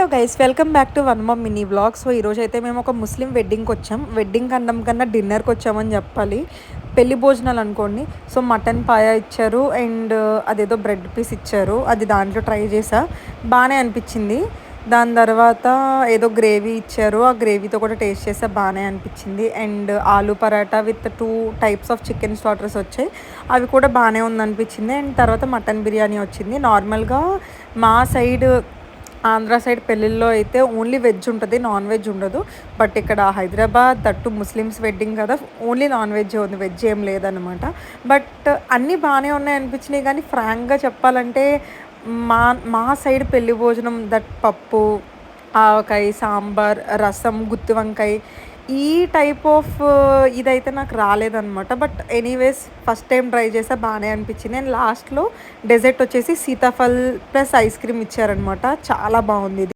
Hello guys, welcome back to one more mini vlog. So ఈరోజు అయితే మేము ఒక ముస్లిం వెడ్డింగ్కి వచ్చాం. వెడ్డింగ్ అన్నం కన్నా డిన్నర్కి వచ్చామని చెప్పాలి. పెళ్లి భోజనాలు అనుకోండి. సో మటన్ పాయ ఇచ్చారు అండ్ అదేదో బ్రెడ్ పీస్ ఇచ్చారు. అది దాంట్లో ట్రై చేసా, బాగానే అనిపించింది. దాని తర్వాత ఏదో గ్రేవీ ఇచ్చారు, ఆ గ్రేవీతో కూడా టేస్ట్ చేసా, బాగానే అనిపించింది. And aloo paratha with 2 types of chicken starters వచ్చాయి, అవి కూడా బాగానే ఉందనిపించింది. అండ్ తర్వాత మటన్ బిర్యానీ వచ్చింది. నార్మల్గా మా సైడ్ ఆంధ్ర సైడ్ పెళ్ళిళ్ళలో అయితే ఓన్లీ వెజ్ ఉంటుంది, నాన్ వెజ్ ఉండదు. బట్ ఇక్కడ హైదరాబాద్ దట్టు ముస్లిమ్స్ వెడ్డింగ్ కదా, ఓన్లీ నాన్ వెజ్ ఉంది, వెజ్ ఏం లేదనమాట. బట్ అన్నీ బాగానే ఉన్నాయి అనిపించినాయి. కానీ ఫ్రాంక్గా చెప్పాలంటే మా మా సైడ్ పెళ్లి భోజనం దట్ పప్పు, ఆవకాయ, సాంబార్, రసం, గుత్తి వంకాయ, ఈ టైప్ ఆఫ్ ఇదైతే నాకు రాలేదనమాట. But anyways first time try చేసా, బాగానే అనిపించింది. అండ్ లాస్ట్లో డెజర్ట్ వచ్చేసి సీతాఫల్ ప్లస్ ఐస్ క్రీమ్ ఇచ్చారనమాట, చాలా బాగుంది ఇది.